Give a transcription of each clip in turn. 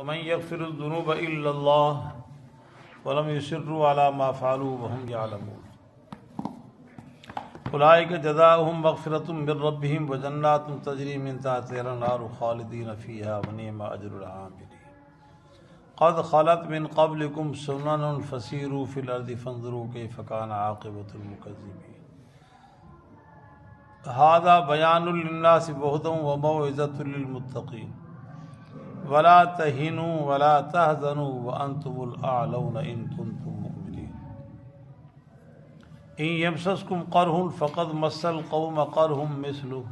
ومن يغفر الذنوب إلا الله ولم يصروا على ما فعلوا وهم يعلمون أولئك جزاؤهم مغفرة من ربهم وجنات تجري من تحتها الأنهار خالدين فيها ونعم أجر العاملين قد خلت من قبلكم سنن فسيروا في الأرض فانظروا كيف كان عاقبة المكذبين هذا بيان للناس وهدى وموعظة للمتقين ولا تهنوا ولا تحزنوا وأنتم الأعلون إن كنتم مؤمنين إن يمسسكم قرح فقد مس القوم قرح مثله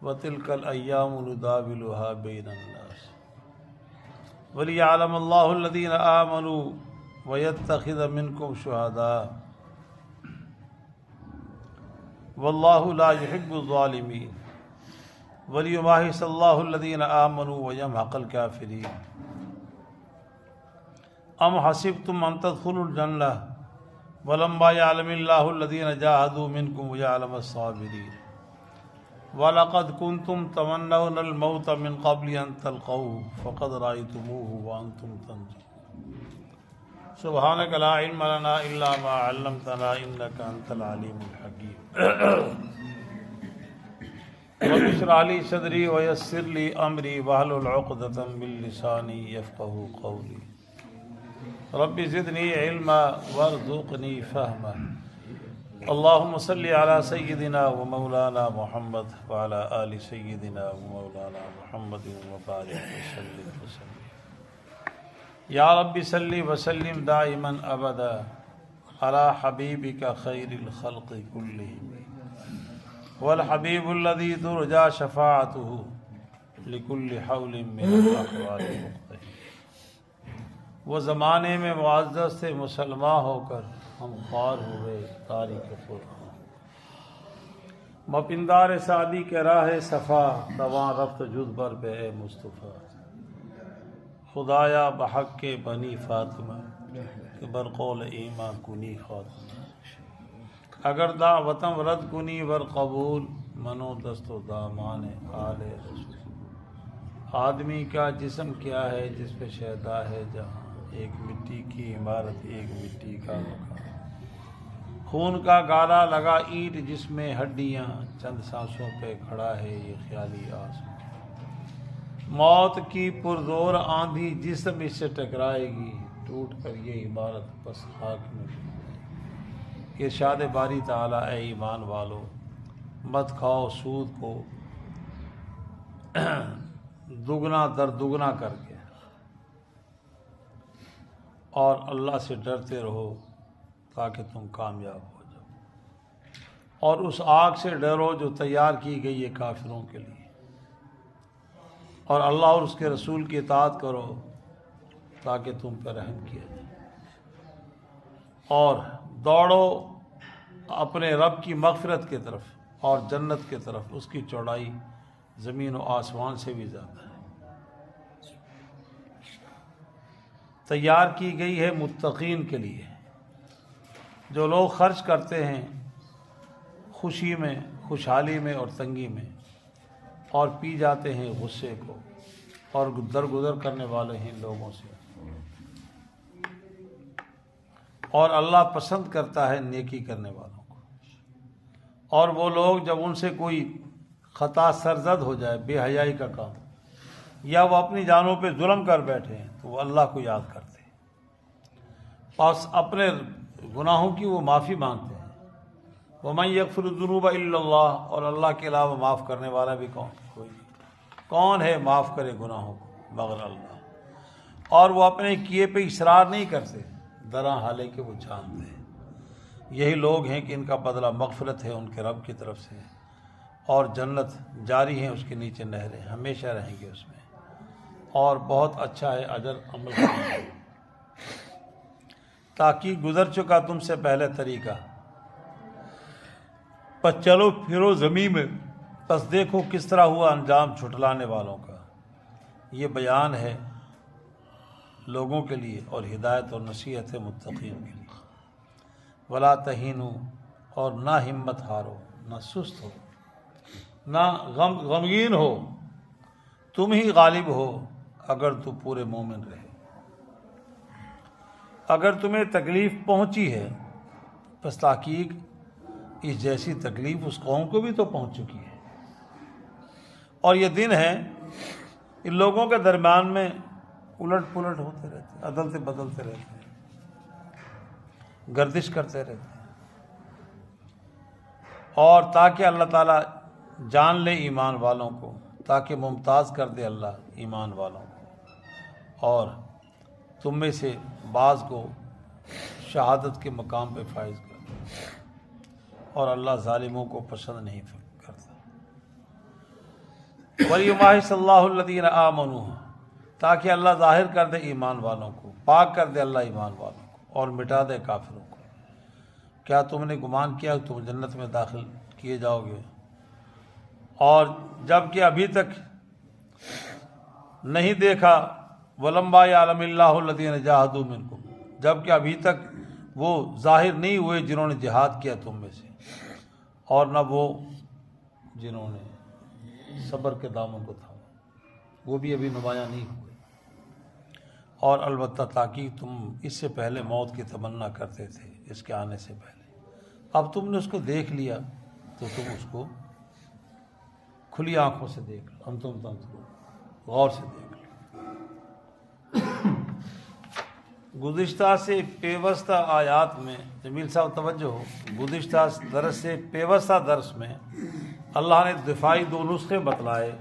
وتلك الأيام نداولها بين الناس وليعلم الله الذين آمنوا ويتخذ منكم شهداء والله لا يحب الظالمين وليمحص الله الذين آمنوا ويمحق الكافرين أم حسبتم أن تدخلوا الجنة ولما يعلم الله الذين جاهدوا منكم ويعلم الصابرين وَلَقَدْ كُنْتُمْ تَمَنَّوْنَ الْمَوْتَ مِنْ قَبْلِ أَنْ تَلْقَوْهُ فَقَدْ رَأَيْتُمُوهُ وَأَنْتُمْ تَنظُرُونَ سبحانك لا علم لنا إلا ما علمتنا إنك أنت العليم الحكيم رب اشرح لي صدري ويسر لي أمري واحلل عقدة من لساني يفقهوا قولي رب زدني علما وارزقني فهما اللهم صل على سيدنا ومولانا محمد وعلى آل سيدنا ومولانا محمد وبارك وسلم یا رب صل وسلم دائما ابدا على حبیبک خیر الخلق كلهم والحبیب الذي ترجى شفاعته لكل حول من الاحوال مختلف۔ وہ زمانے میں معزز سے مسلمان ہو کر ہم خوار ہوئے تاریک فرقان، مپندار سعدی کے راہ صفا رواں رفت جز بر بے مصطفیٰ خدایا بحق کے بنی فاطمہ کہ برقول ایماں کنی خاتمہ اگر دعوتم رد کنی ور قبول منو دست و دامان آل رسول۔ آدمی کا جسم کیا ہے جس پہ شیدا ہے جہاں، ایک مٹی کی عمارت ایک مٹی کا مکان، خون کا گالا لگا اینٹ جس میں ہڈیاں، چند سانسوں پہ کھڑا ہے یہ خیالی آسمان، موت کی پرزور آندھی جسم اس سے ٹکرائے گی، ٹوٹ کر یہ عمارت بس خاک میں ملے گی۔ ارشاد باری تعالیٰ اے ایمان والو مت کھاؤ سود کو دگنا در دگنا کر کے، اور اللہ سے ڈرتے رہو تاکہ تم کامیاب ہو جاؤ، اور اس آگ سے ڈرو جو تیار کی گئی ہے کافروں کے لیے، اور اللہ اور اس کے رسول کی اطاعت کرو تاکہ تم پہ رحم کیا جائے، اور دوڑو اپنے رب کی مغفرت کی طرف اور جنت کی طرف، اس کی چوڑائی زمین و آسمان سے بھی زیادہ ہے، تیار کی گئی ہے متقین کے لیے، جو لوگ خرچ کرتے ہیں خوشی میں، خوشحالی میں اور تنگی میں، اور پی جاتے ہیں غصے کو، اور درگزر کرنے والے ہیں لوگوں سے، اور اللہ پسند کرتا ہے نیکی کرنے والوں کو۔ اور وہ لوگ جب ان سے کوئی خطا سرزد ہو جائے، بے حیائی کا کام، یا وہ اپنی جانوں پہ ظلم کر بیٹھے ہیں، تو وہ اللہ کو یاد کرتے ہیں اور اپنے گناہوں کی وہ معافی مانگتے ہیں۔ وَمَن يَغْفِرُ الذُّنُوبَ إِلَّا اللَّهُ، اور اللہ کے علاوہ معاف کرنے والا بھی کوئی نہیں، کون ہے معاف کرے گناہوں کو مگر اللہ، اور وہ اپنے کیے پہ اصرار نہیں کرتے، درا حالے کہ وہ جانتے ہیں۔ یہی لوگ ہیں کہ ان کا بدلہ مغفرت ہے ان کے رب کی طرف سے، اور جنت جاری ہے اس کے نیچے نہریں، ہمیشہ رہیں گے اس میں، اور بہت اچھا ہے اجر عمل کرنے۔ تاکہ گزر چکا تم سے پہلے طریقہ، پس چلو پھرو زمین میں، پس دیکھو کس طرح ہوا انجام جھٹلانے والوں کا۔ یہ بیان ہے لوگوں کے لیے اور ہدایت اور نصیحت ہے متقین کے لیے۔ ولا تہینوا، اور نہ ہمت ہارو، نہ سست ہو، نہ غمگین ہو، تم ہی غالب ہو، اگر تو پورے مومن رہے۔ اگر تمہیں تکلیف پہنچی ہے پس تحقیق اس جیسی تکلیف اس قوم کو بھی تو پہنچ چکی ہے، اور یہ دن ہے ان لوگوں کے درمیان میں الٹ پلٹ ہوتے رہتے ہیں، عدلتے بدلتے رہتے ہیں، گردش کرتے رہتے ہیں، اور تاکہ اللہ تعالیٰ جان لے ایمان والوں کو، تاکہ ممتاز کر دے اللہ ایمان والوں کو، اور تم میں سے بعض کو شہادت کے مقام پہ فائز کر دے، اور اللہ ظالموں کو پسند نہیں کرتا۔ وَلِيُمَحِصَ اللَّهُ الَّذِينَ آمَنُوا، تاکہ اللہ ظاہر کر دے ایمان والوں کو، پاک کر دے اللہ ایمان والوں کو، اور مٹا دے کافروں کو۔ کیا تم نے گمان کیا کہ تم جنت میں داخل کیے جاؤ گے، اور جب کہ ابھی تک نہیں دیکھا وَلَمَّا يَعْلَمِ اللَّهُ الَّذِينَ جَاهَدُوا مِنكُمْ، جب کہ ابھی تک وہ ظاہر نہیں ہوئے جنہوں نے جہاد کیا تم میں سے، اور نہ وہ جنہوں نے صبر کے دامن کو تھاما، وہ بھی ابھی نمایاں نہیں ہوئے۔ اور البتہ تاکہ تم اس سے پہلے موت کی تمنا کرتے تھے، اس کے آنے سے پہلے، اب تم نے اس کو دیکھ لیا تو تم اس کو کھلی آنکھوں سے دیکھ لو، انتم تنظرون، غور سے دیکھ لو۔ گزشتہ سے پیوستہ آیات میں، جمیل صاحب توجہ ہو، گزشتہ درس سے پیوستہ درس میں اللہ نے دفاعی دو نسخے بتلائے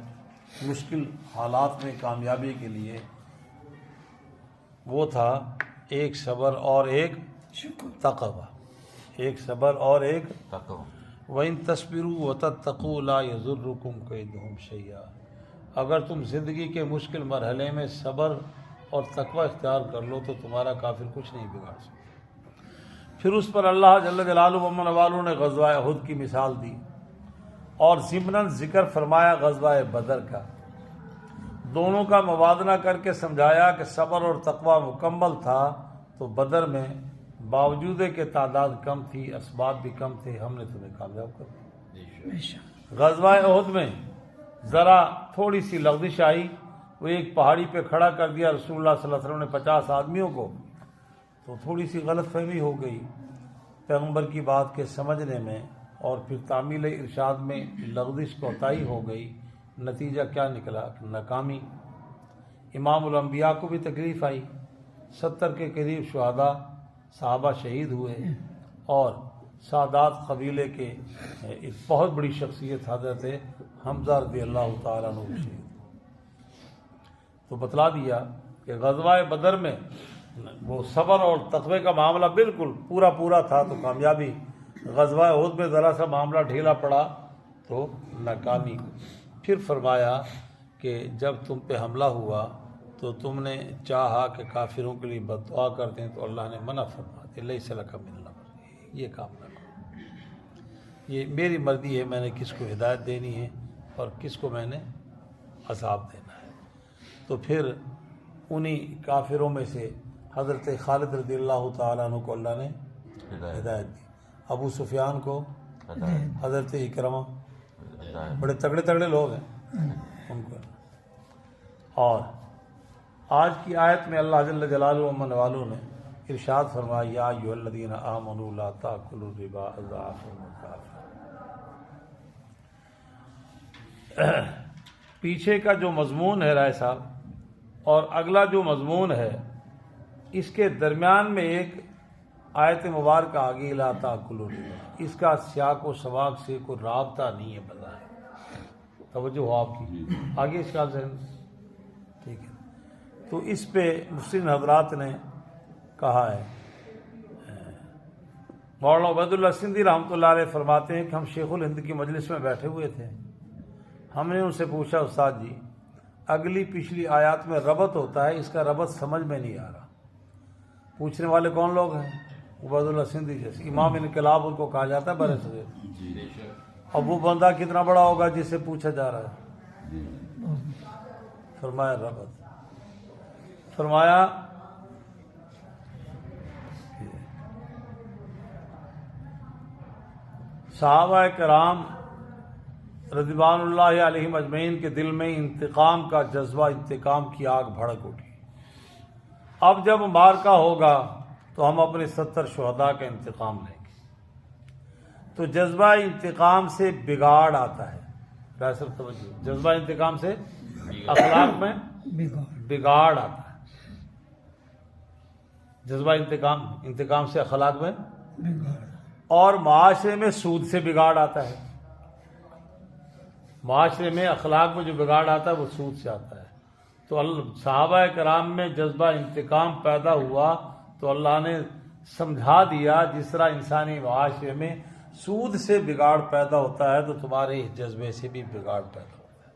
مشکل حالات میں کامیابی کے لیے، وہ تھا ایک صبر اور ایک تقوی، ایک صبر اور ایک تقوی۔ وَإِن تَصْبِرُوا وَتَتَّقُوا لَا يَضُرُّكُمْ كَيْدُهُمْ شَيْئًا، اگر تم زندگی کے مشکل مرحلے میں صبر اور تقوی اختیار کر لو تو تمہارا کافر کچھ نہیں بگاڑ سکتا۔ پھر اس پر اللہ جل جلالہ و من والوں نے غزوہ احد کی مثال دی، اور ضمناً ذکر فرمایا غزوہ بدر کا، دونوں کا موازنہ کر کے سمجھایا کہ صبر اور تقوی مکمل تھا تو بدر میں باوجود کہ تعداد کم تھی، اسباب بھی کم تھے، ہم نے تمہیں کامیاب کر دیا۔ غزوہ احد میں ذرا تھوڑی سی لغزش آئی، وہ ایک پہاڑی پہ کھڑا کر دیا رسول اللہ صلی اللہ علیہ وسلم نے 50 آدمیوں کو، تو تھوڑی سی غلط فہمی ہو گئی پیغمبر کی بات کے سمجھنے میں، اور پھر تعمیل ارشاد میں لغزش کوتاہی ہو گئی، نتیجہ کیا نکلا؟ ناکامی۔ امام الانبیاء کو بھی تکلیف آئی، 70 کے قریب شہداء صحابہ شہید ہوئے، اور سادات قبیلے کے ایک بہت بڑی شخصیت حضرت حمزہ رضی اللہ تعالیٰ عنہ شہید۔ تو بتلا دیا کہ غزوہ بدر میں وہ صبر اور تقوی کا معاملہ بالکل پورا تھا تو کامیابی، غزوہ احد میں ذرا سا معاملہ ڈھیلا پڑا تو ناکامی۔ پھر فرمایا کہ جب تم پہ حملہ ہوا تو تم نے چاہا کہ کافروں کے لیے بد دعا کر دیں، تو اللہ نے منع فرما دیا، لیس لک من الامر، یہ کام نہ کرو، یہ میری مرضی ہے، میں نے کس کو ہدایت دینی ہے اور کس کو میں نے عذاب دینا ہے۔ تو پھر انہی کافروں میں سے حضرت خالد رضی اللہ تعالیٰ عنہ کو اللہ نے ہدایت دی، ابو سفیان کو، حضرت اکرمہ، بڑے تگڑے لوگ ہیں ان کو۔ اور آج کی آیت میں اللہ جل جلالہ و من والوں نے ارشاد فرمایا، یا ایھا الذین آمنوا لا تأکلوا الربا اضعافا مضاعفا۔ پیچھے کا جو مضمون ہے رائے صاحب اور اگلا جو مضمون ہے، اس کے درمیان میں ایک آیت مبارکہ آگی، لا تأکلوا الربا، اس کا سیاق و سباق سے کوئی رابطہ نہیں ہے بظاہر، توجہ ہو آپ کی، آگے اس کا ذہن ٹھیک ہے۔ تو اس پہ مفسرین حضرات نے کہا ہے، مولانا عبید اللہ سندھی رحمۃ اللہ علیہ فرماتے ہیں کہ ہم شیخ الہند کی مجلس میں بیٹھے ہوئے تھے، ہم نے ان سے پوچھا، استاد جی اگلی پچھلی آیات میں ربط ہوتا ہے، اس کا ربط سمجھ میں نہیں آ رہا۔ پوچھنے والے کون لوگ ہیں؟ عبید اللہ سندھی جیسے امام انقلاب ان کو کہا جاتا ہے برے صغیر، اب وہ بندہ کتنا بڑا ہوگا جس سے پوچھا جا رہا ہے؟ فرمایا ربط، فرمایا صحابہ کرام رضوان اللہ علیہم اجمعین کے دل میں انتقام کا جذبہ، انتقام کی آگ بھڑک اٹھی۔ اب جب معرکہ ہوگا تو ہم اپنے 70 شہداء کا انتقام لیں گے۔ تو جذبہ انتقام سے بگاڑ آتا ہے، رائے توجہ، جذبہ انتقام سے اخلاق میں بگاڑ آتا ہے، جذبہ انتقام سے اخلاق میں اور معاشرے میں سود سے بگاڑ آتا ہے، معاشرے میں اخلاق میں جو بگاڑ آتا ہے وہ سود سے آتا ہے۔ تو صحابہ کرام میں جذبہ انتقام پیدا ہوا تو اللہ نے سمجھا دیا، جس طرح انسانی معاشرے میں سود سے بگاڑ پیدا ہوتا ہے تو تمہارے اس جذبے سے بھی بگاڑ پیدا ہوتا ہے۔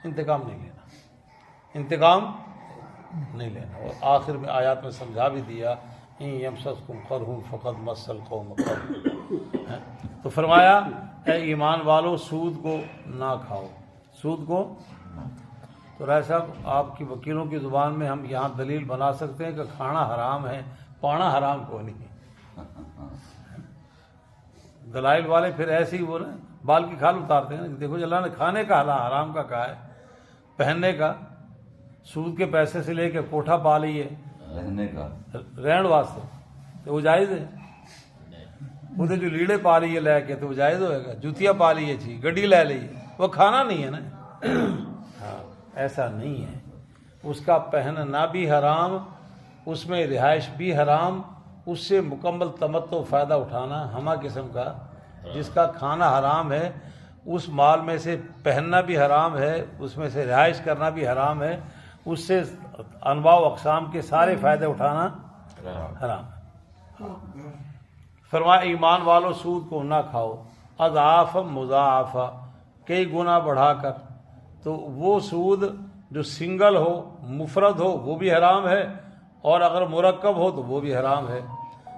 انتقام نہیں لینا، انتقام نہیں لینا۔ اور آخر میں آیات میں سمجھا بھی دیا، ان یمسسکم قرح فقد مس القوم قرح، تو فرمایا اے ایمان والو سود کو نہ کھاؤ، سود کو۔ تو رائے صاحب آپ کی وکیلوں کی زبان میں ہم یہاں دلیل بنا سکتے ہیں کہ کھانا حرام ہے، پانا حرام کو نہیں ہے۔ دلائل والے پھر ایسے ہی بولے، بال کی کھال اتارتے ہیں، دیکھو اللہ نے کھانے کا حرام کا کہا ہے، پہننے کا سود کے پیسے سے لے کے کوٹھا پا لیے رہنے کا، رہن واسطے تو وہ جائز ہے، وہ جو لیڑے پا لیے لے کے تو وہ جائز ہوئے گا، جوتیاں پا لیے چھی، گڈی لے لیے، وہ کھانا نہیں ہے نا۔ ہاں ایسا نہیں ہے، اس کا پہننا بھی حرام، اس میں رہائش بھی حرام، اس سے مکمل تمتع فائدہ اٹھانا ہمہ قسم کا، جس کا کھانا حرام ہے اس مال میں سے پہننا بھی حرام ہے، اس میں سے رہائش کرنا بھی حرام ہے، اس سے انواع و اقسام کے سارے فائدے اٹھانا حرام ہے۔ فرمایا ایمان والو سود کو نہ کھاؤ، اضعاف مضاعفہ، کئی گنا بڑھا کر۔ تو وہ سود جو سنگل ہو، مفرد ہو، وہ بھی حرام ہے، اور اگر مرکب ہو تو وہ بھی حرام ہے۔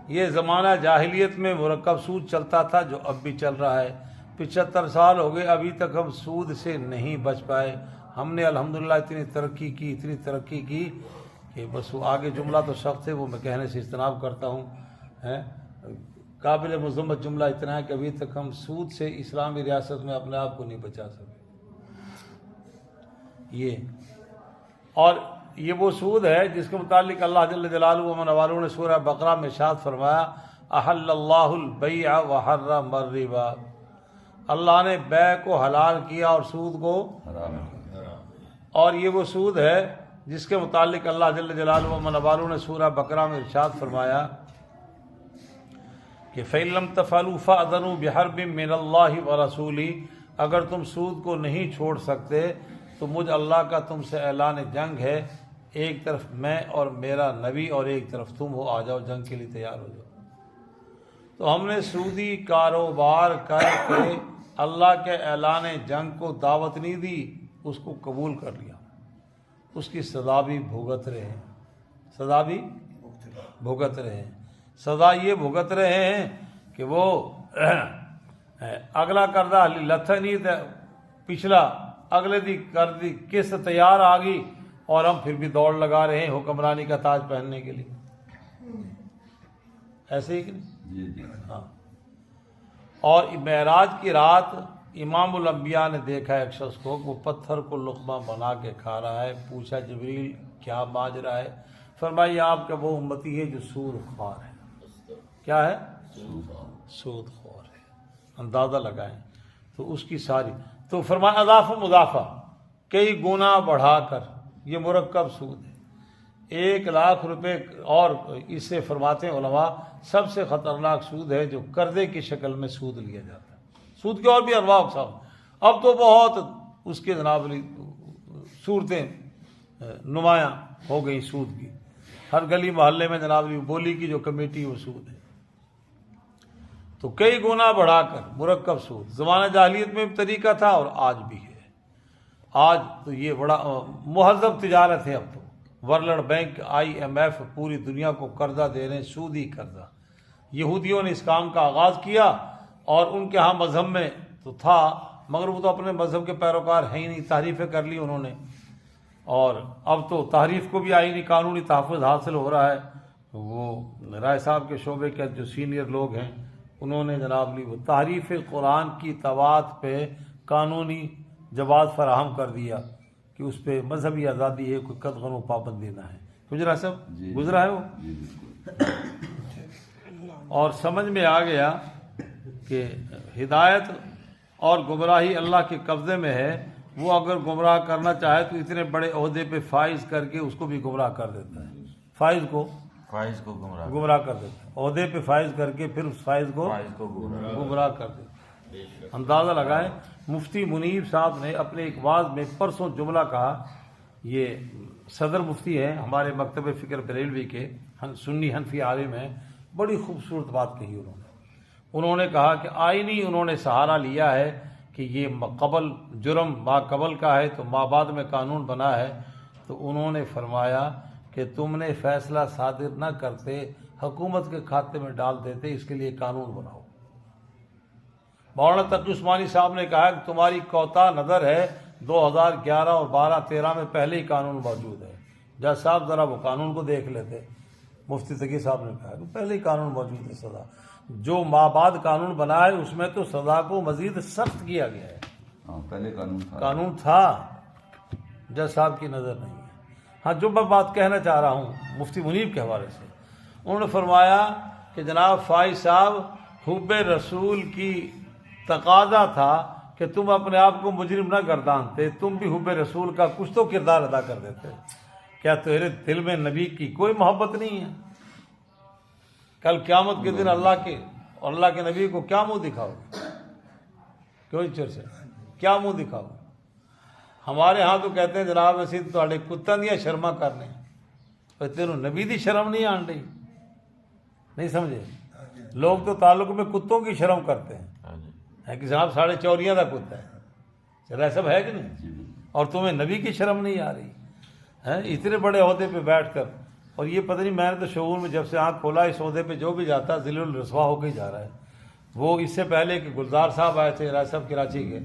یہ زمانہ جاہلیت میں مرکب سود چلتا تھا جو اب بھی چل رہا ہے۔ 75 سال ہو گئے ابھی تک ہم سود سے نہیں بچ پائے۔ ہم نے الحمدللہ اتنی ترقی کی کہ بس وہ آگے جملہ تو سخت ہے، وہ میں کہنے سے اجتناب کرتا ہوں۔ قابل مذمت جملہ اتنا ہے کہ ابھی تک ہم سود سے اسلامی ریاست میں اپنے آپ کو نہیں بچا سکے۔ اور یہ وہ سود ہے جس کے متعلق اللہ جل جلالہ و من والہ نے سورہ بقرہ میں ارشاد فرمایا، احل اللہ البیع وحرم الربا، اللہ نے بیع کو حلال کیا اور سود کو حرام ہے۔ اور یہ وہ سود ہے جس کے متعلق اللہ جل جلالہ و من والہ نے سورہ بقرہ میں ارشاد فرمایا کہ فَإِن لَّمْ تَفْعَلُوا فَأْذَنُوا بِحَرْبٍ مِّنَ اللَّهِ وَرَسُولِهِ، اگر تم سود کو نہیں چھوڑ سکتے تو مجھ اللہ کا تم سے اعلان جنگ ہے، ایک طرف میں اور میرا نبی اور ایک طرف تم ہو، آ جاؤ جنگ کے لیے تیار ہو جاؤ۔ تو ہم نے سودی کاروبار کر کے اللہ کے اعلان جنگ کو دعوت نہیں دی، اس کو قبول کر لیا، اس کی سزا بھی بھگت رہے ہیں، سزا بھی بھگت رہے ہیں۔ سزا یہ بھگت رہے ہیں کہ وہ اگلا کردہ لتھ نہیں تھا، پچھلا اگلے دی کر دی قسط تیار آ گئی اور ہم پھر بھی دوڑ لگا رہے ہیں حکمرانی کا تاج پہننے کے لیے، ایسے ہی کہ نہیں؟ جی ہاں۔ اور معراج کی رات امام الانبیاء نے دیکھا ایک شخص کو، وہ پتھر کو لقمہ بنا کے کھا رہا ہے۔ پوچھا جبریل کیا ماجرا ہے؟ فرمایا یہ آپ کا وہ امتی ہے جو سود خوار ہے۔ کیا ہے؟ سود خور ہے۔ اندازہ لگائیں تو اس کی ساری، تو فرمایا اضافہ مضافہ، کئی گنا بڑھا کر، یہ مرکب سود ہے۔ 1,00,000 روپے، اور اس سے فرماتے ہیں علماء سب سے خطرناک سود ہے جو قرضے کی شکل میں سود لیا جاتا ہے۔ سود کے اور بھی انواع اقسام، اب تو بہت اس کے جناب صورتیں نمایاں ہو گئی سود کی، ہر گلی محلے میں جناب بولی کی جو کمیٹی وہ سود ہے۔ تو کئی گنا بڑھا کر مرکب سود، زمانہ جاہلیت میں بھی طریقہ تھا اور آج بھی ہے۔ آج تو یہ بڑا مہذب تجارت ہے، اب تو ورلڈ بینک، IMF پوری دنیا کو قرضہ دے رہے ہیں، سودی قرضہ۔ یہودیوں نے اس کام کا آغاز کیا اور ان کے ہاں مذہب میں تو تھا، مگر وہ تو اپنے مذہب کے پیروکار ہیں ہی نہیں، تحریفیں کر لی انہوں نے، اور اب تو تحریف کو بھی آئینی قانونی تحفظ حاصل ہو رہا ہے۔ وہ رائے صاحب کے شعبے کے جو سینئر لوگ ہیں انہوں نے جناب لی وہ تحریف قرآن کی طباعت پہ قانونی جواز فراہم کر دیا کہ اس پہ مذہبی آزادی ہے، کوئی قدغن و پابندی نہ ہے. گزرا سب جی گزرا ہے وہ. جی بالکل. اور سمجھ میں آ گیا کہ ہدایت اور گمراہی اللہ کے قبضے میں ہے. وہ اگر گمراہ کرنا چاہے تو اتنے بڑے عہدے پہ فائز کر کے اس کو بھی گمراہ کر دیتا ہے. فائز کو گمراہ کر دیتا ہے، عہدے پہ فائز کر کے پھر اس فائز کو گمراہ کر دیتا ہے. اندازہ لگائیں. مفتی منیب صاحب نے اپنے ایک واعظ میں پرسوں جملہ کہا. یہ صدر مفتی ہیں ہمارے مکتب فکر بریلوی کے، سنی حنفی عالم ہیں. بڑی خوبصورت بات کہی انہوں نے کہا کہ آئینی انہوں نے سہارا لیا ہے کہ یہ قبل جرم ما قبل کا ہے تو ما بعد میں قانون بنا ہے. تو انہوں نے فرمایا کہ تم نے فیصلہ صادر نہ کرتے، حکومت کے کھاتے میں ڈال دیتے، اس کے لیے قانون بناؤ. مولانا تقی عثمانی صاحب نے کہا کہ تمہاری کوتا نظر ہے 2011 اور 12-13 میں پہلے ہی قانون موجود ہے. جج صاحب ذرا وہ قانون کو دیکھ لیتے. مفتی تقی صاحب نے کہا کہ پہلے ہی قانون موجود ہے. سزا جو ماں بعد قانون بنا ہے اس میں تو سزا کو مزید سخت کیا گیا ہے. ہاں پہلے قانون تھا، جج صاحب کی نظر نہیں ہے. ہاں جو میں بات کہنا چاہ رہا ہوں مفتی منیب کے حوالے سے، انہوں نے فرمایا کہ جناب فائز صاحب، حب رسول کی تقاضا تھا کہ تم اپنے آپ کو مجرم نہ گردانتے، تم بھی حب رسول کا کچھ تو کردار ادا کر دیتے. کیا تیرے دل میں نبی کی کوئی محبت نہیں ہے؟ کل قیامت کے دن اللہ کے نبی کو کیا منہ دکھاؤ؟ کوئی چرچا کیا منہ دکھاؤ؟ ہمارے ہاں تو کہتے ہیں جناب اسی تھوڑے کتا دیا شرما کرنے، پر تینوں نبی دی شرم نہیں آن رہی. نہیں سمجھے؟ لوگ تو تعلق میں کتوں کی شرم کرتے ہیں کہ جناب 4.5 کا کتا ہے. چلا سب ہے کہ نہیں؟ اور تمہیں نبی کی شرم نہیں آ رہی ہے؟ اتنے بڑے عہدے پہ بیٹھ کر. اور یہ پتہ نہیں، میں نے تو شعور میں جب سے آنکھ کھولا اس عہدے پہ جو بھی جاتا ذلیل الرسوا ہو کے ہی جا رہا ہے. وہ اس سے پہلے کہ گلزار صاحب آئے تھے، راج صاحب کراچی کے،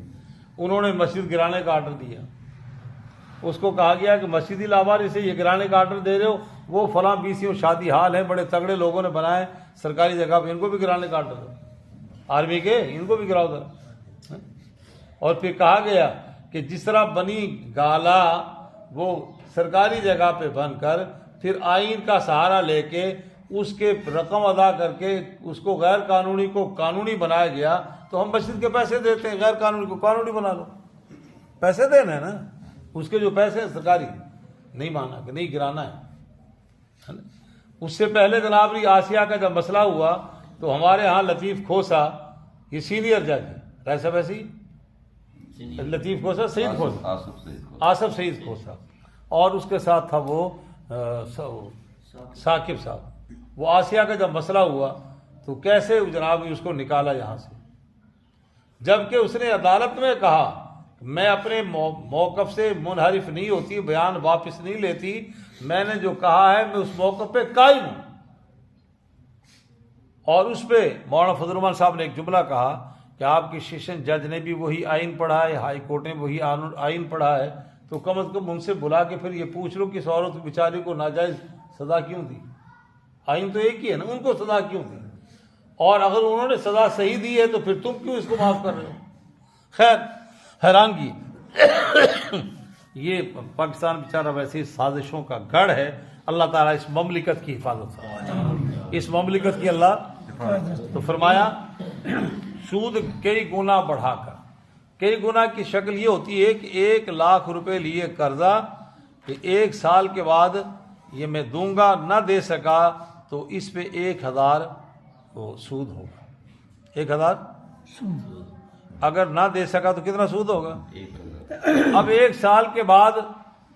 انہوں نے مسجد گرانے کا آرڈر دیا. اس کو کہا گیا کہ مسجدی لاباری سے یہ گرانے کا آرڈر دے رہے ہو، وہ فلاں BCO شادی حال ہیں، بڑے تگڑے لوگوں نے بنائے سرکاری جگہ پہ، ان کو بھی گرانے کا آرڈر دو. آرمی کے ان کو بھی گراؤ ذرا. اور پھر کہا گیا کہ جس طرح بنی گالا وہ سرکاری جگہ پہ بن کر پھر آئین کا سہارا لے کے اس کے رقم ادا کر کے اس کو غیر قانونی کو قانونی بنایا گیا، تو ہم مسجد کے پیسے دیتے ہیں، غیر قانونی کو قانونی بنا لو. پیسے دینا ہے نا، اس کے جو پیسے ہیں سرکاری نہیں مانا کہ نہیں گرانا ہے. اس سے پہلے جناب آسیہ کا جب مسئلہ ہوا تو ہمارے ہاں لطیف کھوسا، یہ سینئر جج ہے، رائے صاحب ایسی لطیف کھوسا، سعید کھوسا، آصف سعید کھوسا، اور اس کے ساتھ تھا وہ ثاقب صاحب. وہ آسیہ کا جب مسئلہ ہوا تو کیسے جناب اس کو نکالا یہاں سے، جبکہ اس نے عدالت میں کہا میں اپنے موقف سے منحرف نہیں ہوتی، بیان واپس نہیں لیتی، میں نے جو کہا ہے میں اس موقف پہ قائم ہوں. اور اس پہ مولانا فضل الرحمان صاحب نے ایک جملہ کہا کہ آپ کی سیشن جج نے بھی وہی آئین پڑھا ہے، ہائی کورٹ نے وہی آئین پڑھا ہے، تو کم از کم ان سے بلا کے پھر یہ پوچھ لو کہ اس عورت بیچاری کو ناجائز سزا کیوں دی؟ آئین تو ایک ہی ہے نا، ان کو سزا کیوں دی؟ اور اگر انہوں نے سزا صحیح دی ہے تو پھر تم کیوں اس کو معاف کر رہے ہو؟ خیر، حیرانگی. یہ پاکستان بیچارہ ویسے سازشوں کا گڑھ ہے. اللہ تعالیٰ اس مملکت کی حفاظت فرمائے، اس مملکت کی اللہ. تو فرمایا سود کئی گنا بڑھا کر، کئی گنا کی شکل یہ ہوتی ہے کہ 1 لاکھ روپے لیے قرضہ کہ 1 سال کے بعد یہ میں دوں گا، نہ دے سکا تو اس پہ 1000 وہ سود ہوگا. 1000 اگر نہ دے سکا تو کتنا سود ہوگا؟ اب 1 سال کے بعد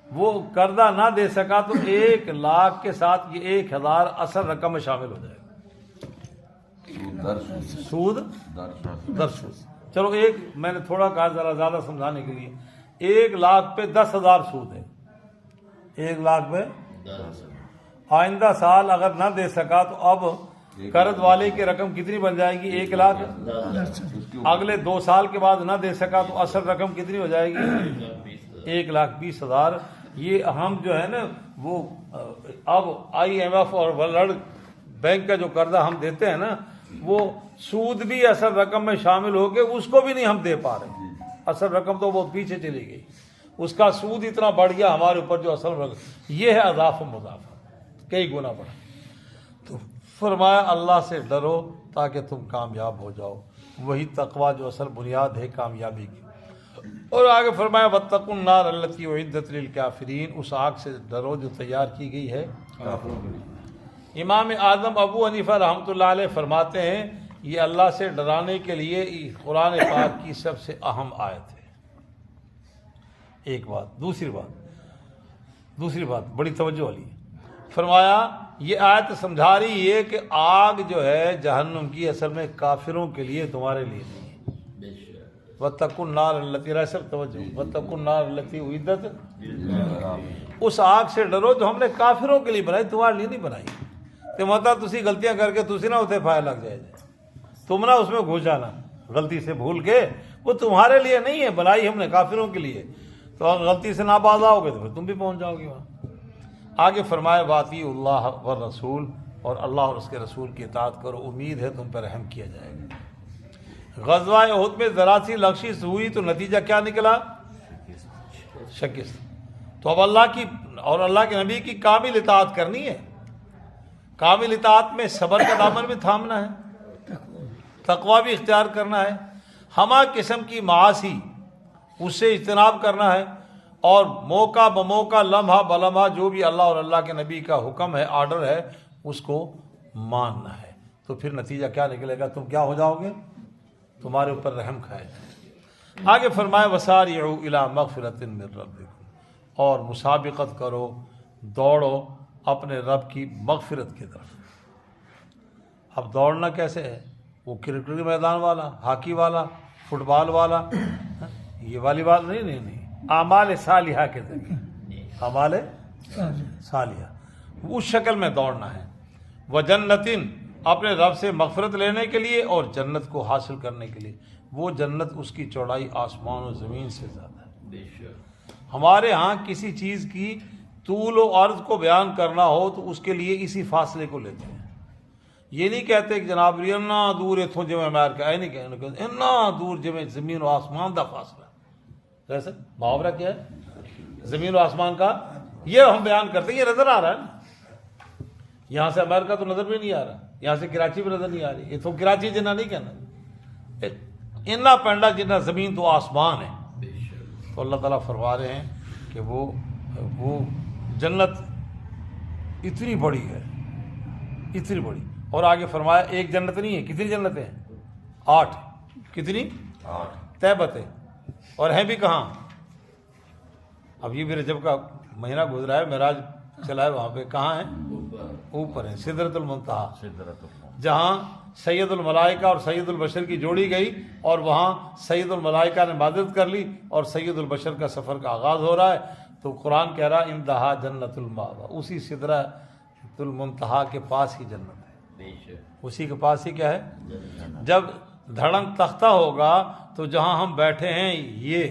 وہ قرضہ نہ دے سکا تو 1 لاکھ کے ساتھ یہ 1000 اصل رقم میں شامل ہو جائے گا. سود در سود. چلو میں نے تھوڑا کہا ذرا زیادہ سمجھانے کے لیے، 1 لاکھ پہ 10,000 سود ہے. 1 لاکھ پہ آئندہ سال اگر نہ دے سکا تو اب قرض والے کی رقم کتنی بن جائے گی؟ 1 لاکھ. اگلے 2 سال کے بعد نہ دے سکا تو اصل رقم کتنی ہو جائے گی؟ 1,20,000. یہ ہم جو ہے نا وہ اب IMF اور ورلڈ بینک کا جو قرضہ ہم دیتے ہیں نا، وہ سود بھی اصل رقم میں شامل ہو کے اس کو بھی نہیں ہم دے پا رہے. اصل رقم تو بہت پیچھے چلی گئی، اس کا سود اتنا بڑھ گیا ہمارے اوپر جو اصل رقم، یہ ہے اضافہ مضافہ، کئی گنا بڑھا۔ تو فرمایا اللہ سے ڈرو تاکہ تم کامیاب ہو جاؤ، وہی تقوی جو اصل بنیاد ہے کامیابی کی۔ اور آگے فرمایا واتقوا النار التی اعدت للکافرین، اس آگ سے ڈرو جو تیار کی گئی ہے کافروں کے لیے۔ امام اعظم ابو حنیفہ رحمۃ اللہ علیہ فرماتے ہیں یہ اللہ سے ڈرانے کے لیے قرآن پاک کی سب سے اہم آیت ہے۔ ایک بات، دوسری بات بڑی توجہ والی ہے، فرمایا یہ آیت سمجھا رہی ہے کہ آگ جو ہے جہنم کی اصل میں کافروں کے لیے، تمہارے لیے نہیں ہے۔ واتقوا النار التی، سب توجہ، واتقوا النار التی اعدت، اس آگ سے ڈرو جو ہم نے کافروں کے لیے بنائی، تمہارے لیے نہیں بنائی۔ تو مطلب تسی غلطیاں کر کے تسی نہ اتنے پھائے لگ جائے، تم نہ اس میں گھس جانا غلطی سے بھول کے، وہ تمہارے لیے نہیں ہے، بنائی ہم نے کافروں کے لیے، تو اگر غلطی سے نہ باز آؤ گے تو پھر تم بھی پہنچ جاؤ گے وہاں۔ آگے فرمائے واطیعوا اللہ والرسول، اور اللہ اور اس کے رسول کی اطاعت کرو، امید ہے تم پر رحم کیا جائے گا۔ غزوہ احد میں ذرا سی لغزش ہوئی تو نتیجہ کیا نکلا؟ شکست۔ تو اب اللہ کی اور اللہ کے نبی کی کامل اطاعت کرنی ہے۔ کامل اطاعت میں صبر کا دامن بھی تھامنا ہے، تقوی بھی اختیار کرنا ہے، ہمہ قسم کی معاصی اس سے اجتناب کرنا ہے، اور موقع بموقع لمحہ بلمحہ جو بھی اللہ اور اللہ کے نبی کا حکم ہے، آرڈر ہے، اس کو ماننا ہے۔ تو پھر نتیجہ کیا نکلے گا؟ تم کیا ہو جاؤ گے؟ تمہارے اوپر رحم کھائے جائے۔ آگے فرمائے وسارعوا الی مغفرۃ من ربکم، اور مسابقت کرو، دوڑو اپنے رب کی مغفرت کی طرف۔ اب دوڑنا کیسے ہے؟ وہ کرکٹ میدان والا، ہاکی والا، فٹ بال والا، یہ والی بات نہیں، اعمال صالحہ کے ذریعے، اعمال صالحہ اس شکل میں دوڑنا ہے۔ وجنتن، اپنے رب سے مغفرت لینے کے لیے اور جنت کو حاصل کرنے کے لیے۔ وہ جنت اس کی چوڑائی آسمان و زمین سے زیادہ ہے۔ ہمارے ہاں کسی چیز کی طول و عرض کو بیان کرنا ہو تو اس کے لیے اسی فاصلے کو لیتے ہیں۔ یہ نہیں کہتے کہ جناب اتنا دور اتوں جی مار کے آئے، نہیں کہتے اتنا دور جی زمین و آسمان کا فاصلہ۔ ویسے محاورہ کیا ہے؟ زمین و آسمان کا، یہ ہم بیان کرتے ہیں، یہ نظر آ رہا ہے نا، یہاں سے امریکہ تو نظر بھی نہیں آ رہا، یہاں سے کراچی بھی نظر نہیں آ رہی، اتوں کراچی جنہ نہیں کہنا، اتنا پینڈا جتنا زمین تو آسمان ہے۔ تو اللہ تعالیٰ فرما رہے ہیں کہ وہ جنت اتنی بڑی ہے، اتنی بڑی۔ اور آگے فرمایا ایک جنت نہیں ہے، کتنی جنتیں ہیں؟ 8۔ کتنی؟ 8 طیبتیں، اور ہیں بھی کہاں؟ اب یہ بھی رجب کا مہینہ گزرا ہے، معراج چلا ہے، وہاں پہ کہاں ہیں؟ اوپر ہیں، سدرۃ المنتہا، جہاں سید الملائکہ اور سید البشر کی جوڑی گئی، اور وہاں سید الملائکہ نے مدد کر لی اور سید البشر کا سفر کا آغاز ہو رہا ہے۔ تو قرآن کہہ رہا اندہا جنت المأویٰ، اسی سدرۃ المنتہا کے پاس ہی جنت ہے، اسی کے پاس ہی کیا ہے؟ جب دھڑنگ تختہ ہوگا تو جہاں ہم بیٹھے ہیں، یہ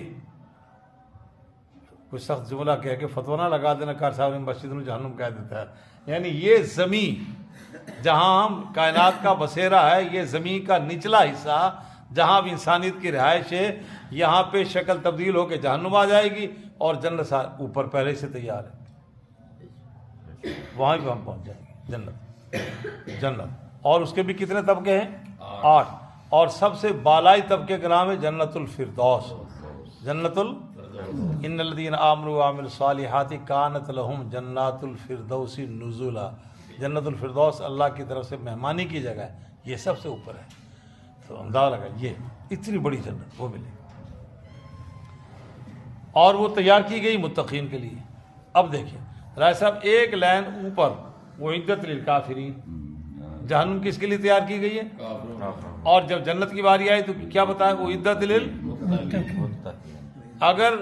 کوئی سخت جملہ کہہ کے فتویٰ نہ لگا دینا، کار صاحب نے مسجد میں جہنم کہہ دیتا ہے، یعنی یہ زمین جہاں ہم کائنات کا بسیرا ہے، یہ زمین کا نچلا حصہ جہاں بھی انسانیت کی رہائش ہے، یہاں پہ شکل تبدیل ہو کے جہنم آ جائے گی، اور جنت اوپر پہلے سے تیار ہے، وہاں بھی ہم پہنچ جائیں گے۔ جنت اور اس کے بھی کتنے طبقے ہیں؟ 8، اور سب سے بالائی طبقے کا نام ہے جنت الفردوس۔ جنت ان الذین آمنوا وعملوا الصالحات کانت لہم جنات الفردوس نزلا۔ جنت الفردوس اللہ کی طرف سے مہمانی کی جگہ ہے، یہ سب سے اوپر ہے۔ تو اندازہ لگا یہ اتنی بڑی جنت وہ ملے، اور وہ تیار کی گئی متقین کے لیے۔ اب دیکھیں رائے صاحب، ایک لائن اوپر اعدت للکافرین، جہنم کس کے لیے تیار کی گئی ہے؟ اور جب جنت کی باری آئی تو کیا بتایا؟ اعدت للمتقین۔ اگر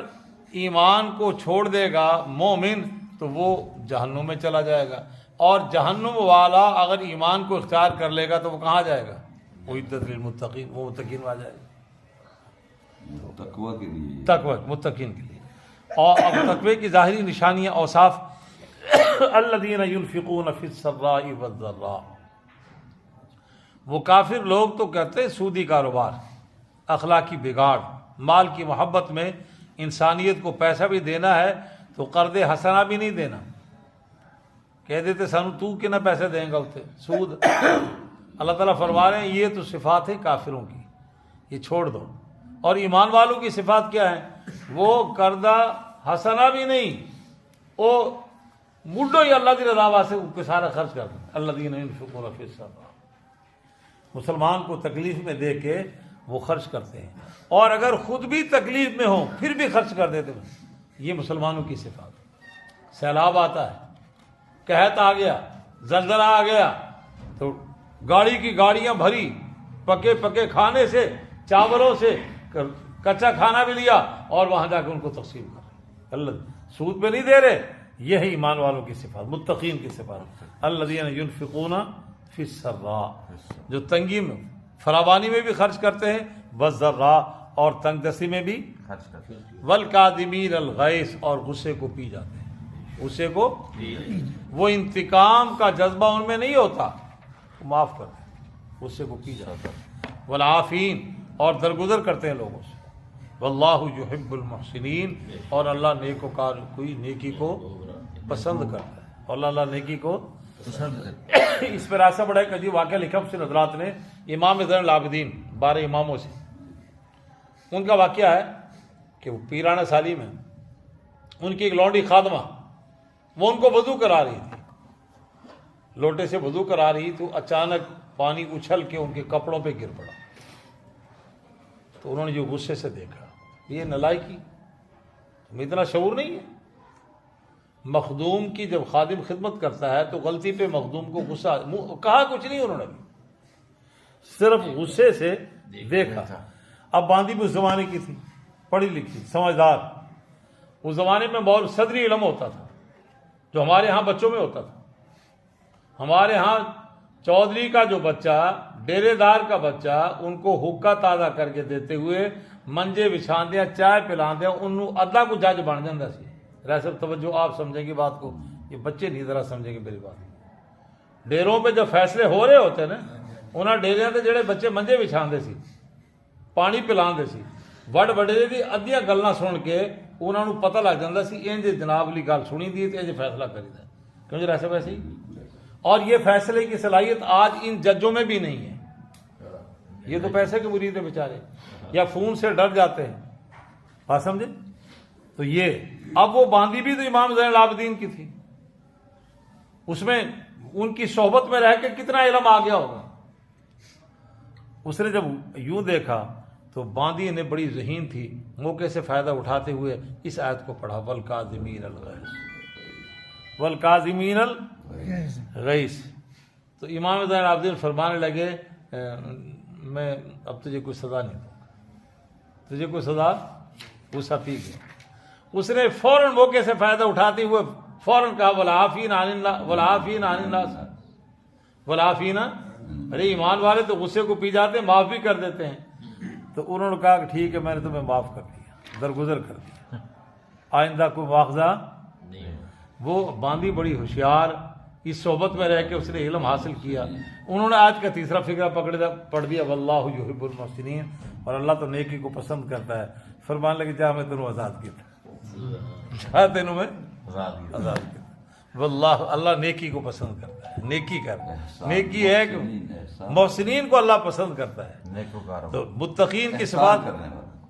ایمان کو چھوڑ دے گا مومن تو وہ جہنم میں چلا جائے گا، اور جہنم والا اگر ایمان کو اختیار کر لے گا تو وہ کہاں جائے گا؟ اعدت للمتقین، وہ متقین میں آ جائے گا، تقوی کے لیے، تقوی متقین کے لیے۔ اور اب تقوی کی ظاہری نشانیاں، اوصاف، الذین ينفقون فی السراء والضراء، وہ کافر لوگ تو کہتے ہیں سودی کاروبار، اخلاقی بگاڑ، مال کی محبت میں انسانیت کو پیسہ بھی دینا ہے تو قرض حسنہ بھی نہیں دینا. کہہ دیتے سانو تو کنا پیسے دیں گا اتنے سود. اللہ تعالیٰ فرما رہے ہیں یہ تو صفات ہے کافروں کی, یہ چھوڑ دو. اور ایمان والوں کی صفات کیا ہے؟ وہ قرضہ حسنہ بھی نہیں, وہ مڈو ہی اللہ کی رضا واسطے ان پہ سارا خرچ کر دیں. الذین ينفقون فی السراء, مسلمان کو تکلیف میں دے کے وہ خرچ کرتے ہیں, اور اگر خود بھی تکلیف میں ہوں پھر بھی خرچ کر دیتے ہیں. یہ مسلمانوں کی صفات. سیلاب آتا ہے, قحط آ گیا, زلزلہ آ گیا, تو گاڑی کی گاڑیاں بھری پکے پکے کھانے سے, چاولوں سے, کچا کھانا بھی لیا اور وہاں جا کے ان کو تقسیم کر رہے. اللہ سود پہ نہیں دے رہے. یہ ہے ایمان والوں کی صفات, متقین کی صفات. الذین ينفقون فی السراء, جو تنگی میں فراوانی میں بھی خرچ کرتے ہیں, والضراء, اور تنگ دستی میں بھی خرچ کرتے ہیں. والکاظمین الغیظ, اور غصے کو پی جاتے ہیں. غصے کو وہ انتقام کا جذبہ ان میں نہیں ہوتا, معاف کرتے ہیں, غصے کو پی جاتے ہیں. والعافین, اور درگزر کرتے ہیں لوگوں سے. واللہ یحب المحسنین, اور اللہ نیکوکار کوئی نیکی کو پسند کرتا ہے. اور اللہ نیکی کو اس پر ایسا بڑا ایک عجیب واقعہ لکھا سے حضرات نے, امام زین العابدین 12 اماموں سے. ان کا واقعہ ہے کہ وہ پیرانہ سالی میں ان کی ایک لونڈی خادمہ, وہ ان کو وضو کرا رہی تھی, لوٹے سے وضو کرا رہی, تو اچانک پانی اچھل کے ان کے کپڑوں پہ گر پڑا. تو انہوں نے جو غصے سے دیکھا, یہ نالائکی, تمہیں اتنا شعور نہیں ہے. مخدوم کی جب خادم خدمت کرتا ہے تو غلطی پہ مخدوم کو غصہ, کہا کچھ نہیں انہوں نے, صرف غصے سے دیکھا. اب باندی بھی اس زمانے کی تھی, پڑھی لکھی, سمجھدار. اس زمانے میں بہت صدری علم ہوتا تھا جو ہمارے ہاں بچوں میں ہوتا تھا. ہمارے ہاں چودھری کا جو بچہ, ڈیرے دار کا بچہ, ان کو حقہ تازہ کر کے دیتے ہوئے منجے بچھا دیا, چائے پلا دیا, انہوں ادھا کو جج بن جاتا سی. رہ توجہ آپ سمجھیں گے بات کو, یہ بچے نہیں ذرا سمجھیں گے میری بات. ڈیروں پہ جب فیصلے ہو رہے ہوتے نا, انہاں ڈیریاں تے جڑے بچے منجے بچھاندے سی, پانی پلاندے سی, وڈ وڈیرے دی ادھیاں گلاں سن کے انہاں نوں پتہ لگ جاندا سی انج جناب لی گل سنی دی تے انج فیصلہ کریدا. کیوں جو ایسے ویسے ہی. اور یہ فیصلے کی صلاحیت آج ان ججوں میں بھی نہیں ہے. یہ تو پیسے کے مرید ہیں بیچارے, یا فون سے ڈر جاتے ہیں. بات سمجھے؟ تو یہ اب وہ باندی بھی تو امام زین العابدین کی تھی, اس میں ان کی صحبت میں رہ کے کتنا علم آ گیا ہوگا. اس نے جب یوں دیکھا تو باندی نے بڑی ذہین تھی, موقع سے فائدہ اٹھاتے ہوئے اس آیت کو پڑھا, والکاظمین الغیظ, والکاظمین الغیظ. تو امام زین العابدین فرمانے لگے میں اب تجھے کوئی سزا نہیں دوں گا, تجھے کوئی سزا. غصہ پی گیا. اس نے فوراً موقع سے فائدہ اٹھاتے ہوئے فوراً کہا والعافین عن الناس, والعافین عن الناس, والعافین. ارے ایمان والے تو غصے کو پی جاتے ہیں, معاف بھی کر دیتے ہیں. تو انہوں نے کہا کہ ٹھیک ہے میں نے تمہیں معاف کر دیا, درگزر کر دیا, آئندہ کوئی مواخذہ نہیں. وہ باندھی بڑی ہوشیار, اس صحبت میں رہ کے اس نے علم حاصل کیا. انہوں نے آج کا تیسرا فقرہ پڑھ دیا, واللہ یحب المحسنین, اور اللہ تو نیکی کو پسند کرتا ہے. فرمان لگے جا میں تینوں آزاد کیا تھا, تینوں میں آزاد کیا. واللہ, اللہ نیکی کو پسند کرتا ہے, نیکی کرتا ہے. نیکی ہے کہ محسنین کو اللہ پسند کرتا ہے. تو متقین کی صفات,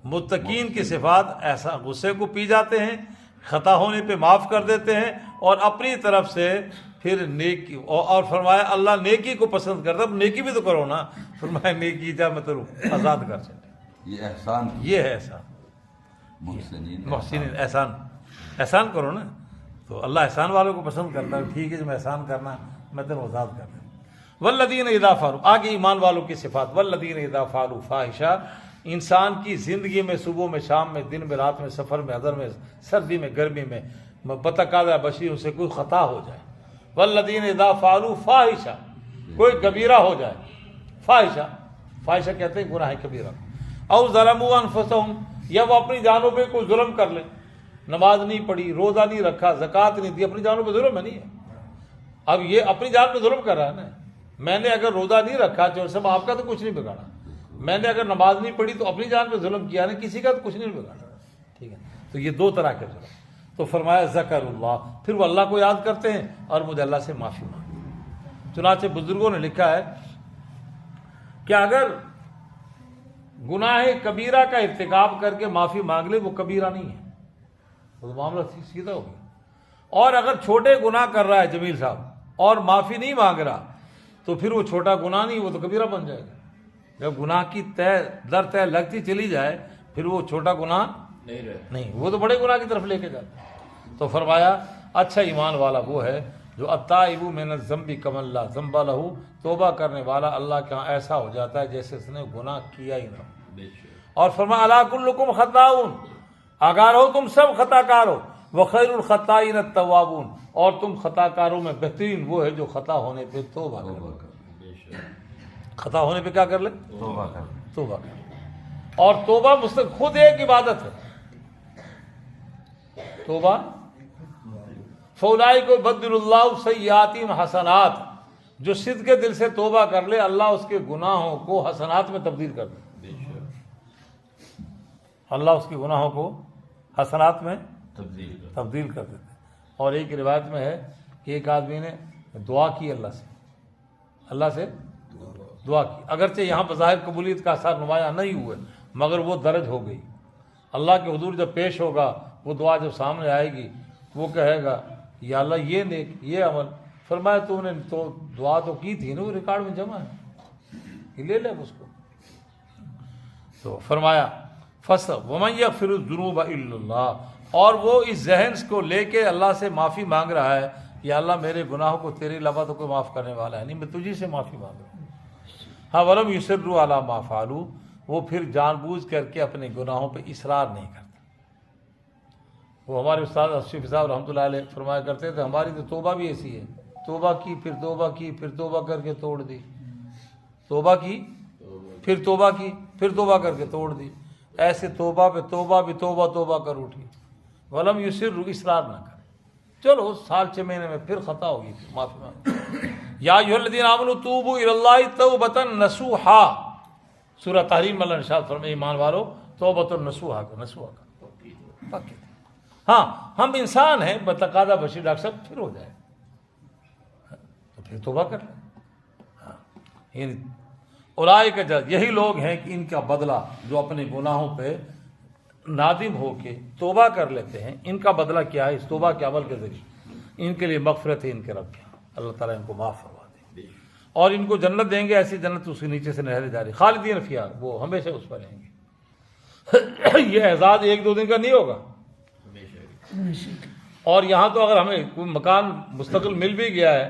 متقین کی صفات ایسا غصے کو پی جاتے ہیں, خطا ہونے پہ معاف کر دیتے ہیں, اور اپنی طرف سے پھر نیکی, اور فرمایا اللہ نیکی کو پسند کرتا ہے. نیکی بھی تو کرو نا, فرمایا نیکی جا میں تو آزاد کر سکتا. یہ احسان, یہ ہے احسان. محسنین احسان, احسان کرو نا, تو اللہ احسان والوں کو پسند کرتا ہے. ٹھیک ہے, جو میں احسان کرنا میں تمہیں آزاد کر دوں. والذین اذا فعلوا, آگے ایمان والوں کی صفات, والذین اذا فعلوا فاحشہ, انسان کی زندگی میں صبح میں شام میں دن میں رات میں سفر میں حضر میں سردی میں گرمی میں بتقاضا بشیر سے کوئی خطا ہو جائے. والذین اذا فعلوا فاحشہ, کوئی کبیرہ ہو جائے. فاحشہ, فاحشہ کہتے ہیں گناہ کبیرہ. او ظلموا انفسہم, یا وہ اپنی جانوں پہ کوئی ظلم کر لیں, نماز نہیں پڑھی, روزہ نہیں رکھا, زکوٰۃ نہیں دی, اپنی جانوں پہ ظلم ہے نہیں ہے. اب یہ اپنی جان پہ ظلم کر رہا ہے نا. میں نے اگر روزہ نہیں رکھا جو سب آپ کا تو کچھ نہیں بگاڑا, میں نے اگر نماز نہیں پڑھی تو اپنی جان پہ ظلم کیا نہیں، کسی کا تو کچھ نہیں بگاڑا. ٹھیک ہے، تو یہ دو طرح کے ظلم. تو فرمایا ذکر اللہ، پھر وہ اللہ کو یاد کرتے ہیں اور مجھے اللہ سے معافی مانگتے. چنانچہ بزرگوں نے لکھا ہے کہ اگر گناہ کبیرہ کا ارتکاب کر کے معافی مانگ لے وہ کبیرہ نہیں ہے، وہ تو معاملہ سیدھا ہو گیا. اور اگر چھوٹے گناہ کر رہا ہے جمیل صاحب اور معافی نہیں مانگ رہا تو پھر وہ چھوٹا گناہ نہیں، وہ تو کبیرہ بن جائے گا. جب گناہ کی طے لگتی چلی جائے پھر وہ چھوٹا گناہ نہیں، وہ تو بڑے گناہ کی طرف لے کے جاتا ہے. تو فرمایا اچھا ایمان والا وہ ہے جو التائب من الذنب کمن لا ذنب لہ، توبہ کرنے والا اللہ کے ہاں ایسا ہو جاتا ہے جیسے اس نے گناہ کیا ہی نہ ہو. اور فرمایا الا کلکم خطاؤن، آگاہ ہو تم سب خطا کار ہو، وخیر الخطائین التوابون، اور تم خطا کاروں میں بہترین وہ ہے جو خطا ہونے پہ توبہ کرے. خطا ہونے پہ کیا کر لے؟ توبہ کر لے. اور توبہ خود ایک عبادت ہے. توبہ فَأُولَٰئِکَ یُبَدِّلُ اللَّهُ سَیِّئَاتِہِمْ حسنات، جو صدق کے دل سے توبہ کر لے اللہ اس کے گناہوں کو حسنات میں تبدیل کر دے. اللہ اس کے گناہوں کو حسنات میں تبدیل کر دیتے. اور ایک روایت میں ہے کہ ایک آدمی نے دعا کی اللہ سے دعا کی، اگرچہ یہاں بظاہر قبولیت کا اثر نمایاں نہیں ہوئے مگر وہ درج ہو گئی. اللہ کے حضور جب پیش ہوگا وہ دعا جب سامنے آئے گی وہ کہے گا یا اللہ یہ نیک یہ عمل. فرمایا تو نے تو دعا تو کی تھی نا، وہ ریکارڈ میں جمع ہے، یہ لے لے اس کو. تو فرمایا وَمَن يَغْفِرُ الذُّنُوبَ إِلَّا اللَّهُ، اور وہ اس ذہن کو لے کے اللہ سے معافی مانگ رہا ہے یا اللہ میرے گناہوں کو تیرے علاوہ تو کوئی معاف کرنے والا ہے نہیں، میں تجھی سے معافی مانگ رہا ہوں. ہاں وَلَمْ يُصِرُّوا عَلَىٰ مَا فَعَلُوا، وہ پھر جان بوجھ کر کے اپنے گناہوں پہ اصرار نہیں کرتا. وہ ہمارے استاد اشرف صاحب رحمۃ اللہ علیہ فرمایا کرتے تھے ہماری تو توبہ بھی ایسی ہے، توبہ کی پھر توبہ کی پھر توبہ کر کے توڑ دی، توبہ کی پھر توبہ کی پھر توبہ کر کے توڑ دی. ایسے توبہ پہ توبہ بھی توبہ کر اٹھی. ولم یصر، اصرار نہ کرے. چلو سال 6 مہینے میں پھر خطا ہوگی معافی مانگ. یا ایھا الذین آمنوا توبوا الی اللہ توبۃ نصوحا، سورہ تحریم اللہ ارشاد فرمائے ایمان والو توبۃ نصوحا کا. ہاں ہم انسان ہیں بتقاضا بشیر ڈاکٹر صاحب پھر ہو جائے تو پھر توبہ کر لیں. اولئک یہی لوگ ہیں کہ ان کا بدلہ جو اپنے گناہوں پہ نادم ہو کے توبہ کر لیتے ہیں، ان کا بدلہ کیا ہے؟ اس توبہ کے عمل کے ذریعے ان کے لیے مغفرت ہے ان کے رب کے، اللہ تعالیٰ ان کو معاف فرما دیں گے اور ان کو جنت دیں گے، ایسی جنت اس کے نیچے سے نہریں جاری خالدین فیہا، وہ ہمیشہ اس پر رہیں گے. یہ اعزاز 1-2 دن کا نہیں ہوگا. اور یہاں تو اگر ہمیں کوئی مکان مستقل مل بھی گیا ہے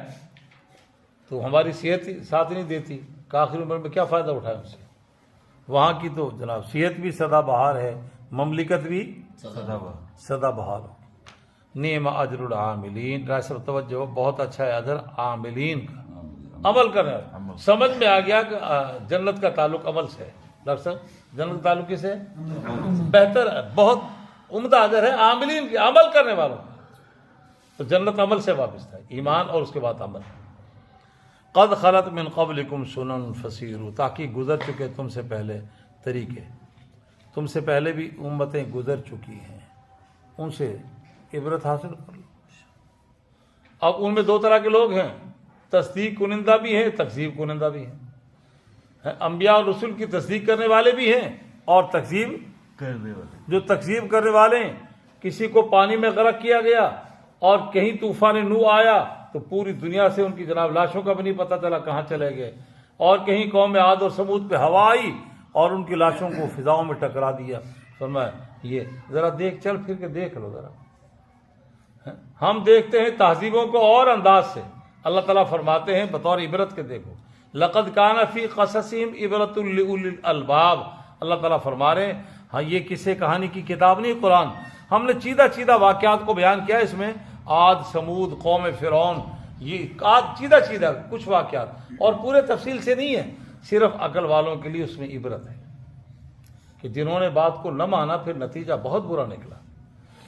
تو ہماری صحت ساتھ نہیں دیتی کہ آخری عمر میں کیا فائدہ اٹھائے ان سے. وہاں کی تو جناب صحت بھی سدا بہار ہے، مملکت بھی سدا بہار ہو. نعم اجر العاملین، رائسر توجہ، بہت اچھا ہے اجر عاملین کا، عمل کرنا. سمجھ میں آ گیا کہ جنت کا تعلق عمل سے ہے. ڈاکٹر صاحب جنت کا تعلق کس سے؟ بہتر ہے، بہت عمدہ اجر ہے عاملین کی، عمل کرنے والوں کا. تو جنت عمل سے وابستہ ہے، ایمان اور اس کے بعد عمل. قد خلت من قبلکم سنن فسیروا، تاکہ گزر چکے تم سے پہلے طریقے، تم سے پہلے بھی امتیں گزر چکی ہیں، ان سے عبرت حاصل کر لو. اب ان میں 2 طرح کے لوگ ہیں، تصدیق کنندہ بھی ہیں، تکذیب کنندہ بھی ہیں. انبیاء اور رسول کی تصدیق کرنے والے بھی ہیں اور تکذیب کرنے والے. جو تکذیب کرنے والے ہیں، کسی کو پانی میں غرق کیا گیا اور کہیں طوفان نوح آیا تو پوری دنیا سے ان کی جناب لاشوں کا بھی نہیں پتہ چلا کہاں چلے گئے، اور کہیں قوم عاد اور سمود پہ ہوا آئی اور ان کی لاشوں کو فضاؤں میں ٹکرا دیا. فرمایا یہ ذرا دیکھ چل پھر کے دیکھ لو ذرا. ہم دیکھتے ہیں تہذیبوں کو اور انداز سے. اللہ تعالیٰ فرماتے ہیں بطور عبرت کے دیکھو، لقد کان فی قصصہم عبرۃ لأولی الالباب. اللہ تعالیٰ فرما رہے ہیں ہاں یہ کسی کہانی کی کتاب نہیں قرآن، ہم نے چیدہ واقعات کو بیان کیا اس میں. عاد سمود قوم فرعون، یہ چیدہ کچھ واقعات اور پورے تفصیل سے نہیں ہے، صرف عقل والوں کے لیے اس میں عبرت ہے کہ جنہوں نے بات کو نہ مانا پھر نتیجہ بہت برا نکلا.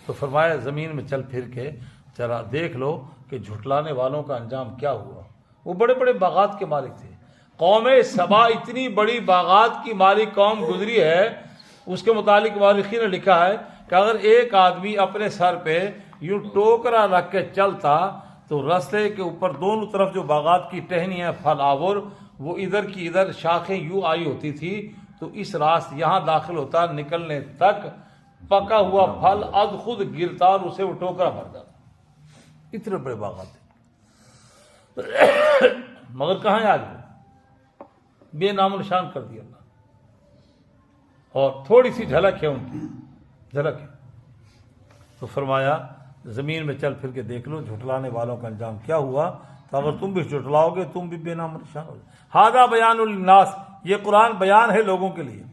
تو فرمایا زمین میں چل پھر کے ذرا دیکھ لو کہ جھٹلانے والوں کا انجام کیا ہوا. وہ بڑے بڑے باغات کے مالک تھے، قوم سبا اتنی بڑی باغات کی مالک قوم گزری ہے، اس کے متعلق مورخین نے لکھا ہے کہ اگر ایک آدمی اپنے سر پہ یوں ٹوکرا رکھ کے چلتا تو راستے کے اوپر دونوں طرف جو باغات کی ٹہنی ہے پھل آور، وہ ادھر کی ادھر شاخیں یوں آئی ہوتی تھی، تو اس راست یہاں داخل ہوتا، نکلنے تک پکا ہوا پھل از خود گرتا اور اسے وہ ٹوکرا بھر جاتا. اتنے بڑے باغات تھے، مگر کہاں ہے آج وہ؟ بے نام و نشان کر دیا اللہ. اور تھوڑی سی جھلک ہے ان کی، جھلک ہے. تو فرمایا زمین میں چل پھر کے دیکھ لو جھٹلانے والوں کا انجام کیا ہوا، تو اگر تم بھی جھٹلاؤ گے تم بھی بے نام و نشان ہو جائے. ھذا بیان للناس، یہ قرآن بیان ہے لوگوں کے لیے،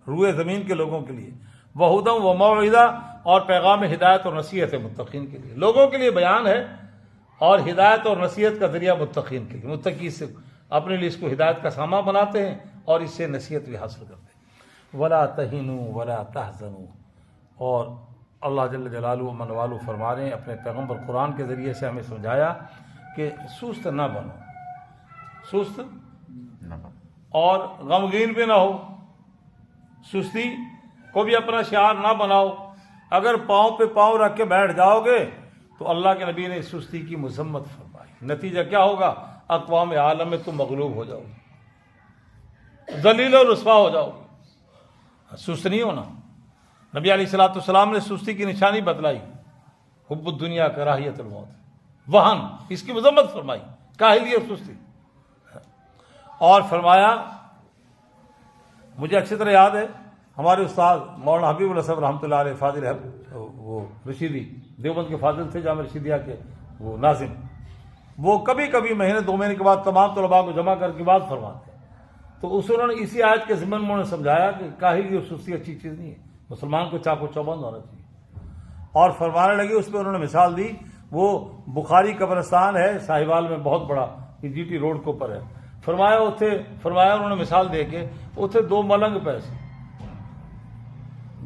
روئے زمین کے لوگوں کے لیے. وہدی و موعظہ، اور پیغام ہدایت اور نصیحت ہے متقین کے لیے. لوگوں کے لیے بیان ہے اور ہدایت اور نصیحت کا ذریعہ متقین کے لیے. متقی سے اپنے لیے اس کو ہدایت کا سامان بناتے ہیں اور اس سے نصیحت بھی حاصل کرتے ہیں. ولا تہنوا ولا تحزنوا، اور اللہ جل جلالہ و من والو فرما رہے ہیں اپنے پیغمبر قرآن کے ذریعے سے ہمیں سمجھایا کہ سست نہ بنو، سست اور غمگین بھی نہ ہو. سستی کو بھی اپنا شعار نہ بناؤ. اگر پاؤں پہ پاؤں رکھ کے بیٹھ جاؤ گے تو اللہ کے نبی نے سستی کی مذمت فرمائی. نتیجہ کیا ہوگا؟ اقوام عالم میں تم مغلوب ہو جاؤ گے، ذلیل و رسوا ہو جاؤ گے. سست نہیں ہونا. نبی علیہ الصلوۃ والسلام نے سستی کی نشانی بتلائی، حب الدنیا کراہیت الموت، وہن، اس کی مذمت فرمائی، کاہلی اور سستی. اور فرمایا، مجھے اچھی طرح یاد ہے ہمارے استاد مولانا حبیب اللہ صاحب رحمۃ اللہ علیہ، فاضل ہے وہ رشیدی، دیوبند کے فاضل تھے، جامعہ رشیدیہ کے وہ ناظم. وہ کبھی کبھی مہینے دو مہینے کے بعد تمام طلباء کو جمع کر کے بات فرماتے. تو اس انہوں نے اسی آیت کے ضمن میں انہوں نے سمجھایا کہ کاہلی اور سستی اچھی چیز نہیں ہے، مسلمان کو چاق و چوبند ہونا چاہیے. اور فرمانے لگے، اس پہ انہوں نے مثال دی، وہ بخاری قبرستان ہے ساہیوال میں، بہت بڑا، جی ٹی روڈ کے اوپر ہے. فرمایا انہوں نے مثال دے کے، اتنے دو ملنگ پیسے،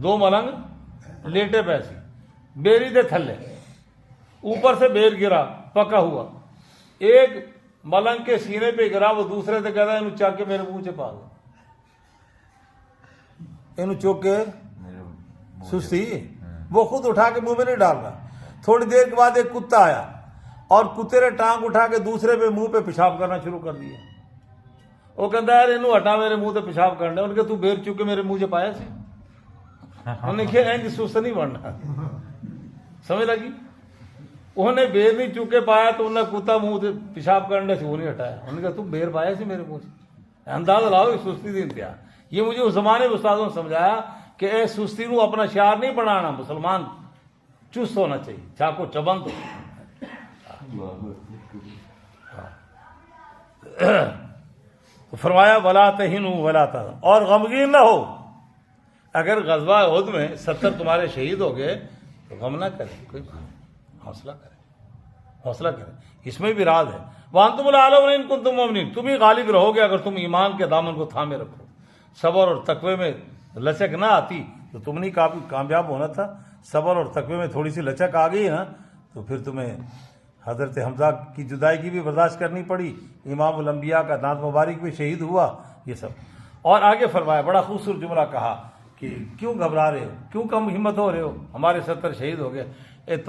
دو ملنگ لیٹے پیسے، بیری دے تھلے، اوپر سے بیر گرا پکا ہوا، ایک ملنگ کے سینے پہ گرا، وہ دوسرے سے کہتا ہے انہوں چاک کے میرے منہ سے پا دو، انہوں چوک کے سستی، وہ خود اٹھا کے منہ میں نہیں ڈال رہا. تھوڑی دیر کے بعد ایک کتا آیا اور کتے نے ٹانگ اٹھا کے دوسرے پہ منہ پہ پیشاب کرنا شروع کر دیا. وہ کہتا ہے انہوں ہٹا میرے منہ سے پیشاب کرنا. ان کے تو بیر چکے میرے منہ سے پایا سی. انہوں نے کیا کہ سست نہیں بننا، سمجھ لگی. انہوں نے بیر نہیں چکے پایا تو انہوں نے کتا منہ سے پیشاب کرنے سے وہ نہیں ہٹایا. انہوں نے کہا تم بیر پایا سی میرے منہ سے. اندازہ لاؤ سستی دی انتہا. یہ مجھے اس زمانے میں استادوں نے سمجھایا کہ اے سستی نو اپنا شعار نہیں بنانا، مسلمان چست ہونا چاہیے، چاقو چبند ہو. فرمایا ولا تہنوا ولا تحزنوا، اور غمگین نہ ہو. اگر غزوہ احد میں 70 تمہارے شہید ہو گئے تو غم نہ کریں، کوئی حوصلہ کریں، حوصلہ کریں. اس میں بھی راز ہے. وانتم الاعلون ان کنتم مؤمنین، تم ہی غالب رہو گے اگر تم ایمان کے دامن کو تھامے رکھو. صبر اور تقوی میں لچک نہ آتی تو تم نہیں کامیاب ہونا تھا. صبر اور تقوی میں تھوڑی سی لچک آ گئی نا تو پھر تمہیں حضرت حمزہ کی جدائی کی بھی برداشت کرنی پڑی، امام الانبیاء کا دانت مبارک بھی شہید ہوا، یہ سب. اور آگے فرمایا، بڑا خوبصورت جملہ کہا کہ کیوں گھبرا رہے ہو، کیوں کم ہمت ہو رہے ہو، ہمارے 70 شہید ہو گئے.